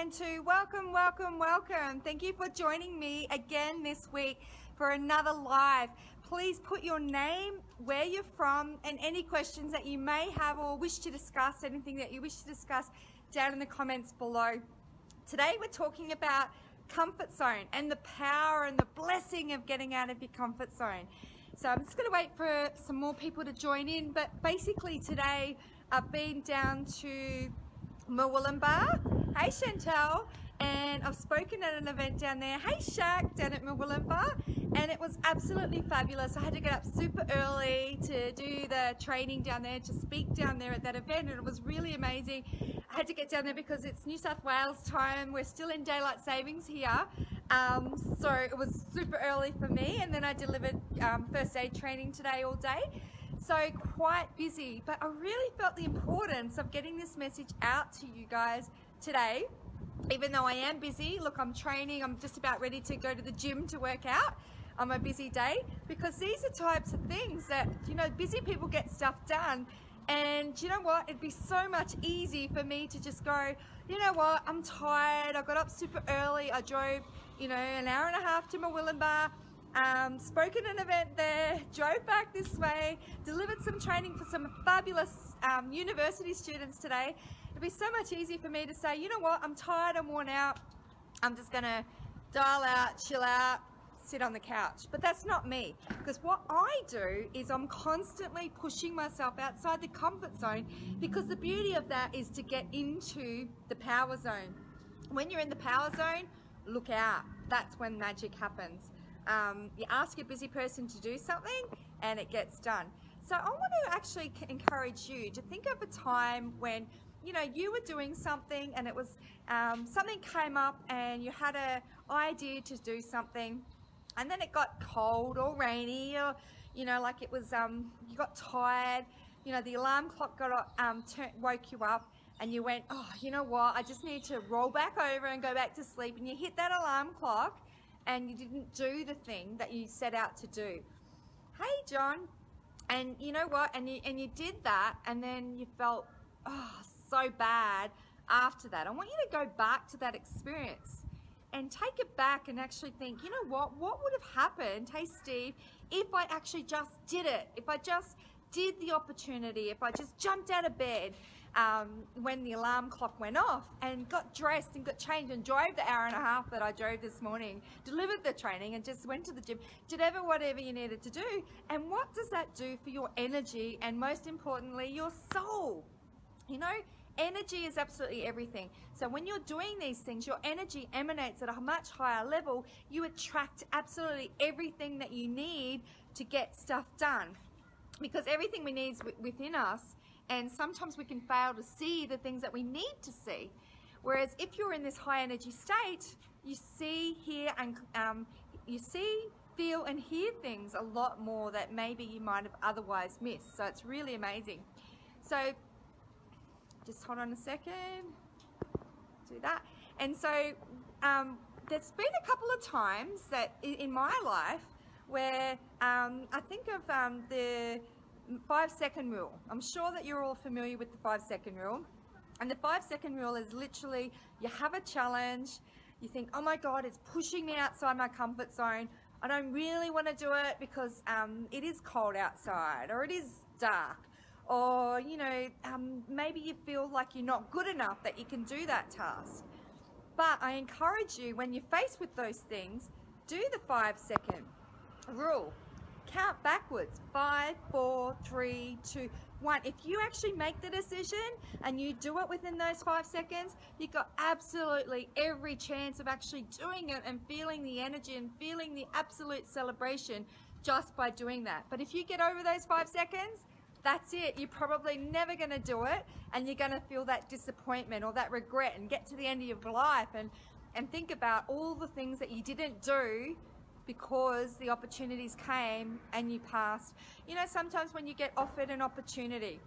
and to welcome. Thank you for joining me again this week for another live. Please put your name, where you're from, and any questions that you may have or wish to discuss, anything that you wish to discuss down in the comments below. Today we're talking about comfort zone and the power and the blessing of getting out of your comfort zone. So I'm just going to wait for some more people to join in, but basically today I've been down to Murwillumbah. Hey Chantel, and I've spoken at an event down there. Hey Shaq, down at Murwillumbah, and it was absolutely fabulous. I had to get up super early to do the training down there, to speak down there at that event, and it was really amazing. I had to get down there because it's New South Wales time. We're still in daylight savings here, so it was super early for me, and then I delivered first aid training today all day. So quite busy, but I really felt the importance of getting this message out to you guys today. Even though I am busy, look, I'm training, I'm just about ready to go to the gym to work out on my busy day, because these are types of things that, you know, busy people get stuff done. And you know what, it'd be so much easy for me to just go, you know what, I'm tired, I got up super early, I drove, you know, an hour and a half to Murwillumbah, spoke at an event there, drove back this way, delivered some training for some fabulous university students today. It'd be so much easier for me to say, you know what, I'm tired, I'm worn out, I'm just gonna dial out, chill out, sit on the couch. But that's not me, because what I do is I'm constantly pushing myself outside the comfort zone, because the beauty of that is to get into the power zone. When you're in the power zone, look out, that's when magic happens. You ask a busy person to do something and it gets done. So I want to actually encourage you to think of a time when, you know, you were doing something and it was something came up and you had an idea to do something, and then it got cold or rainy, or, you know, like it was you got tired, you know, the alarm clock woke you up, and you went, oh, you know what, I just need to roll back over and go back to sleep, and you hit that alarm clock and you didn't do the thing that you set out to do. Hey John, and you know what, and you did that, and then you felt so bad after that. I want you to go back to that experience and take it back and actually think, you know what would have happened, hey Steve, if I actually just did it, if I just did the opportunity, if I just jumped out of bed when the alarm clock went off and got dressed and got changed and drove the hour and a half that I drove this morning, delivered the training and just went to the gym, did whatever you needed to do. And what does that do for your energy and, most importantly, your soul? You know, energy is absolutely everything. So when you're doing these things, your energy emanates at a much higher level. You attract absolutely everything that you need to get stuff done, because everything we need is within us, and sometimes we can fail to see the things that we need to see. Whereas if you're in this high energy state, you see, hear, and feel and hear things a lot more that maybe you might have otherwise missed. So it's really amazing. So just hold on a second, do that. And so there's been a couple of times that in my life where I think of the 5-second rule. I'm sure that you're all familiar with the 5-second rule. And the 5-second rule is literally, you have a challenge, you think, oh my God, it's pushing me outside my comfort zone. I don't really want to do it because it is cold outside, or it is dark, or, you know, maybe you feel like you're not good enough that you can do that task. But I encourage you, when you're faced with those things, do the 5-second rule. Count backwards, 5, 4, 3, 2, 1. If you actually make the decision and you do it within those 5 seconds, you've got absolutely every chance of actually doing it and feeling the energy and feeling the absolute celebration just by doing that. But if you get over those 5 seconds, that's it. You're probably never going to do it, and you're going to feel that disappointment or that regret and get to the end of your life and think about all the things that you didn't do because the opportunities came and you passed. You know, sometimes when you get offered an opportunity,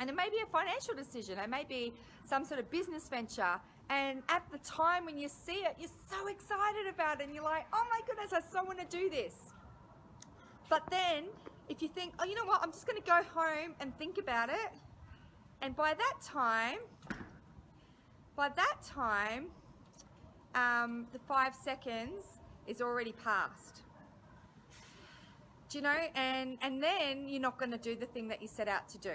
and it may be a financial decision, it may be some sort of business venture, and at the time when you see it, you're so excited about it, and you're like, oh my goodness, I so want to do this. But then if you think, oh, you know what, I'm just going to go home and think about it, and by that time, the 5 seconds is already passed. Do you know? And then you're not going to do the thing that you set out to do.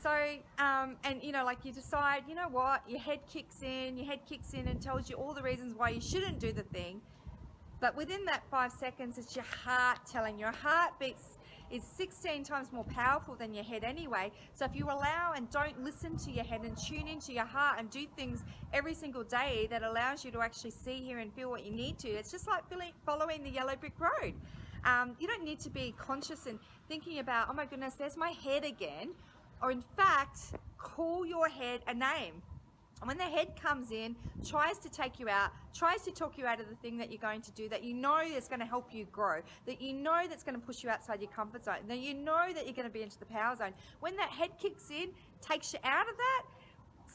So, and you know, like you decide, you know what, your head kicks in and tells you all the reasons why you shouldn't do the thing. But within that 5 seconds, it's your heart telling. Your heartbeat is 16 times more powerful than your head anyway. So if you allow and don't listen to your head and tune into your heart and do things every single day that allows you to actually see, hear and feel what you need to, it's just like following the yellow brick road. You don't need to be conscious and thinking about, oh my goodness, there's my head again. Or in fact, call your head a name. And when the head comes in, tries to take you out, tries to talk you out of the thing that you're going to do, that you know is going to help you grow, that you know that's going to push you outside your comfort zone, that you know that you're going to be into the power zone. When that head kicks in, takes you out of that,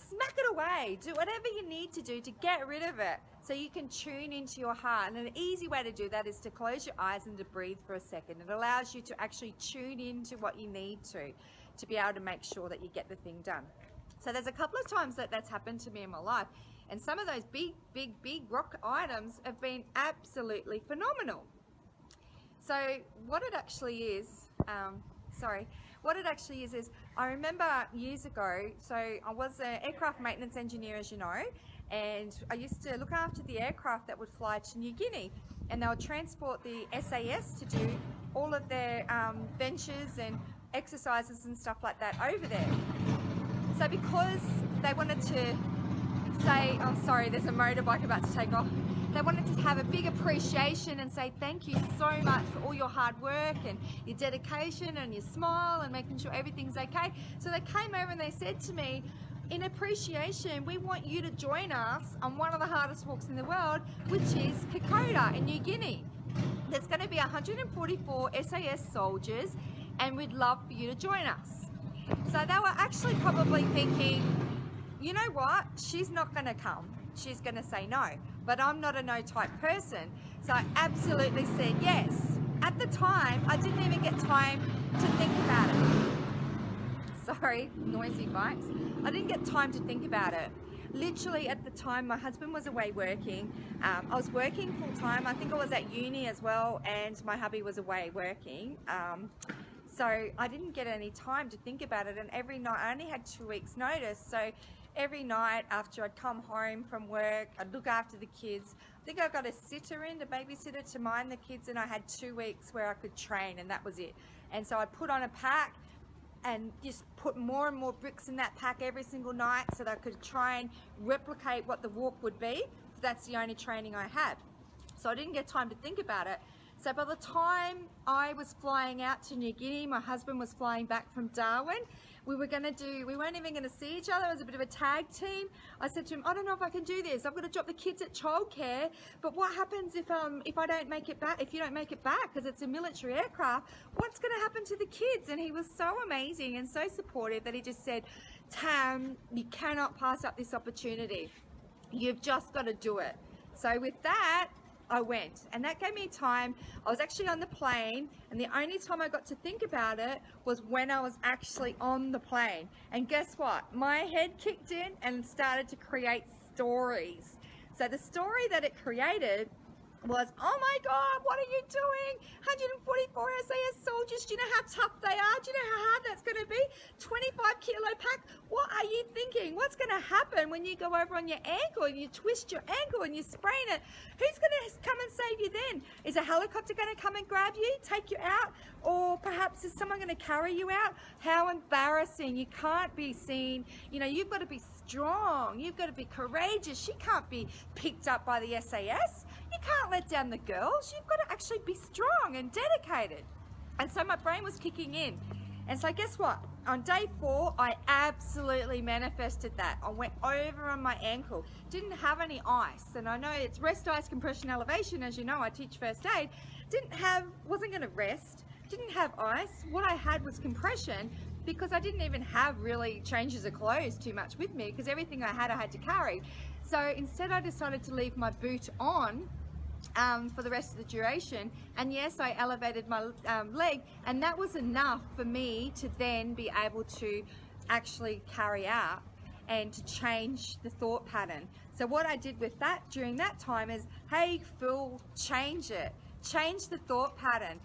smack it away. Do whatever you need to do to get rid of it so you can tune into your heart. And an easy way to do that is to close your eyes and to breathe for a second. It allows you to actually tune into what you need to be able to make sure that you get the thing done. So there's a couple of times that that's happened to me in my life, and some of those big rock items have been absolutely phenomenal. So what it actually is, is I remember years ago, so I was an aircraft maintenance engineer, as you know, and I used to look after the aircraft that would fly to New Guinea, and they would transport the SAS to do all of their ventures and exercises and stuff like that over there. So because they wanted to say, oh sorry, there's a motorbike about to take off. They wanted to have a big appreciation and say thank you so much for all your hard work and your dedication and your smile and making sure everything's okay. So they came over and they said to me, in appreciation, we want you to join us on one of the hardest walks in the world, which is Kokoda in New Guinea. There's going to be 144 SAS soldiers, and we'd love for you to join us. So they were actually probably thinking, you know what, she's not going to come. She's going to say no. But I'm not a no type person. So I absolutely said yes. At the time, I didn't even get time to think about it. Sorry, noisy bikes. I didn't get time to think about it. Literally at the time, my husband was away working. I was working full time. I think I was at uni as well, and my hubby was away working. So I didn't get any time to think about it, and every night, I only had 2 weeks notice, so every night after I'd come home from work, I'd look after the kids. I think I got a sitter in, a babysitter to mind the kids, and I had 2 weeks where I could train, and that was it. And so I'd put on a pack and just put more and more bricks in that pack every single night so that I could try and replicate what the walk would be. That's the only training I had. So I didn't get time to think about it. So by the time I was flying out to New Guinea, my husband was flying back from Darwin. We weren't even going to see each other. It was a bit of a tag team. I said to him, I don't know if I can do this. I've got to drop the kids at childcare. But what happens if I don't make it back? If you don't make it back, because it's a military aircraft, what's going to happen to the kids? And he was so amazing and so supportive that he just said, Tam, you cannot pass up this opportunity. You've just got to do it. So with that, I went, and that gave me time. I was actually on the plane, and the only time I got to think about it was when I was actually on the plane. And guess what? My head kicked in and started to create stories. So the story that it created was, oh my God, what are you doing? 144 SAS soldiers, do you know how tough they are? Do you know how hard that's going to be? 25 kilo pack, what are you thinking? What's going to happen when you go over on your ankle and you twist your ankle and you sprain it? Who's going to come and save you then? Is a helicopter going to come and grab you, take you out? Or perhaps is someone going to carry you out? How embarrassing. You can't be seen. You know, you've got to be strong. You've got to be courageous. She can't be picked up by the SAS. You can't let down the girls. You've got to actually be strong and dedicated. And so my brain was kicking in. And so guess what? On day 4, I absolutely manifested that. I went over on my ankle. Didn't have any ice. And I know it's rest, ice, compression, elevation. As you know, I teach first aid. Wasn't going to rest. Didn't have ice. What I had was compression, because I didn't even have really changes of clothes too much with me, because everything I had to carry. So instead I decided to leave my boot on for the rest of the duration, and yes, I elevated my leg, and that was enough for me to then be able to actually carry out. and to change the thought pattern. So what I did with that during that time is, hey Phil, change it. Change the thought pattern.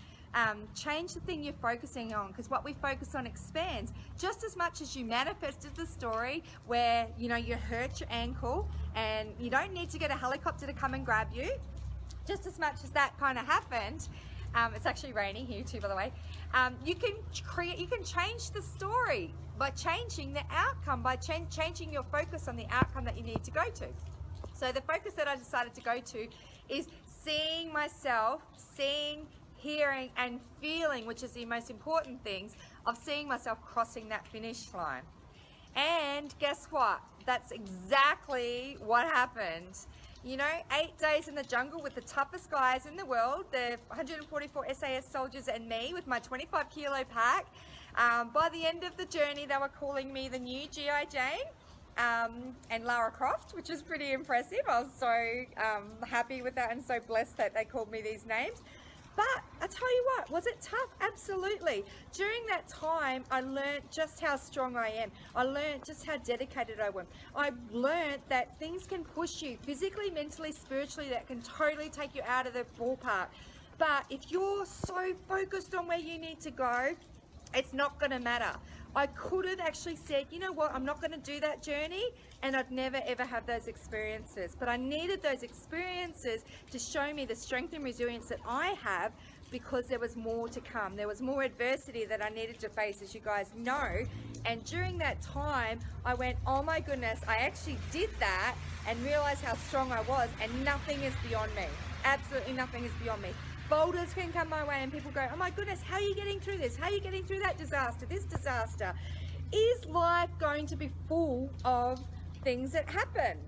Change the thing you're focusing on, because what we focus on expands. Just as much as you manifested the story where, you know, you hurt your ankle and you don't need to get a helicopter to come and grab you, just as much as that kind of happened, it's actually raining here too, by the way, you can change the story by changing the outcome, by changing your focus on the outcome that you need to go to. So the focus that I decided to go to is seeing myself, hearing and feeling, which is the most important things, of seeing myself crossing that finish line. And guess what? That's exactly what happened. You know, 8 days in the jungle with the toughest guys in the world, the 144 SAS soldiers and me with my 25 kilo pack. By the end of the journey, they were calling me the new G.I. Jane and Lara Croft, which is pretty impressive. I was so happy with that and so blessed that they called me these names. But I tell you what, was it tough? Absolutely. During that time, I learned just how strong I am. I learned just how dedicated I was. I learned that things can push you physically, mentally, spiritually, that can totally take you out of the ballpark. But if you're so focused on where you need to go, it's not going to matter. I could have actually said, you know what, I'm not going to do that journey, and I'd never ever have those experiences. But I needed those experiences to show me the strength and resilience that I have, because there was more to come. There was more adversity that I needed to face, as you guys know. And during that time, I went, oh my goodness, I actually did that and realized how strong I was, and nothing is beyond me. Absolutely nothing is beyond me. Boulders can come my way and people go, oh my goodness, how are you getting through this? How are you getting through that disaster, this disaster? Is life going to be full of things that happen?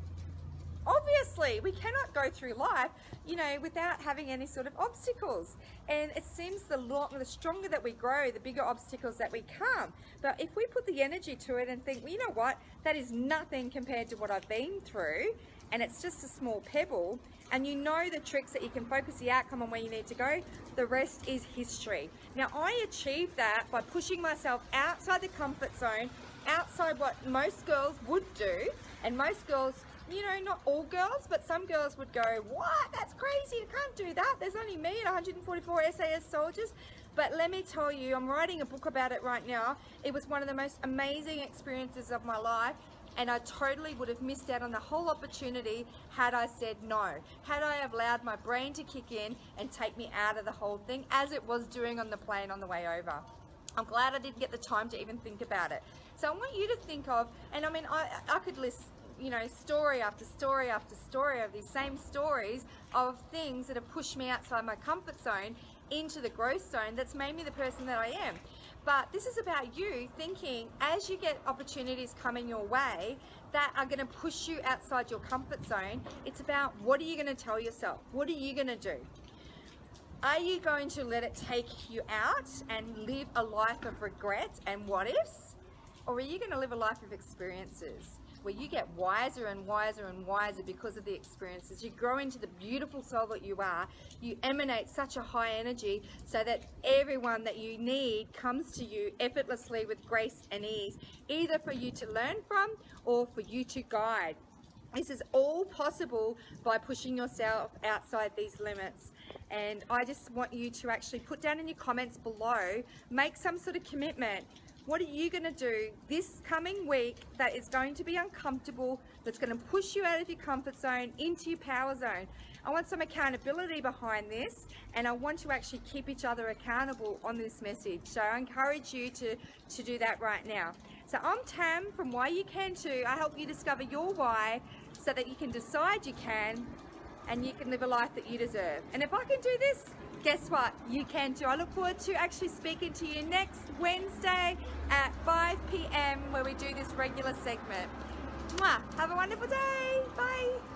Obviously, we cannot go through life, you know, without having any sort of obstacles. And it seems the stronger that we grow, the bigger obstacles that we come. But if we put the energy to it and think, well, you know what, that is nothing compared to what I've been through, and it's just a small pebble, and you know the tricks that you can focus the outcome on where you need to go, the rest is history. Now, I achieved that by pushing myself outside the comfort zone, outside what most girls would do. And most girls, you know, not all girls, but some girls would go, what? That's crazy, you can't do that. There's only me and 144 SAS soldiers. But let me tell you, I'm writing a book about it right now. It was one of the most amazing experiences of my life. And I totally would have missed out on the whole opportunity had I said no. Had I allowed my brain to kick in and take me out of the whole thing, as it was doing on the plane on the way over. I'm glad I didn't get the time to even think about it. So I want you to think of, and I mean, I could list, you know, story after story after story of these same stories of things that have pushed me outside my comfort zone into the growth zone that's made me the person that I am. But this is about you thinking, as you get opportunities coming your way that are going to push you outside your comfort zone, it's about, what are you going to tell yourself? What are you going to do? Are you going to let it take you out and live a life of regret and what ifs? Or are you going to live a life of experiences, where you get wiser and wiser and wiser because of the experiences? You grow into the beautiful soul that you are. You emanate such a high energy so that everyone that you need comes to you effortlessly with grace and ease, either for you to learn from or for you to guide. This is all possible by pushing yourself outside these limits. And I just want you to actually put down in your comments below, make some sort of commitment. What are you going to do this coming week that is going to be uncomfortable, that's going to push you out of your comfort zone into your power zone? I want some accountability behind this, and I want to actually keep each other accountable on this message. So I encourage you to do that right now. So I'm Tam from Why You Can Too. I help you discover your why so that you can decide you can, and you can live a life that you deserve. And if I can do this, guess what? You can too. I look forward to actually speaking to you next Wednesday at 5 p.m. where we do this regular segment. Mwah! Have a wonderful day. Bye.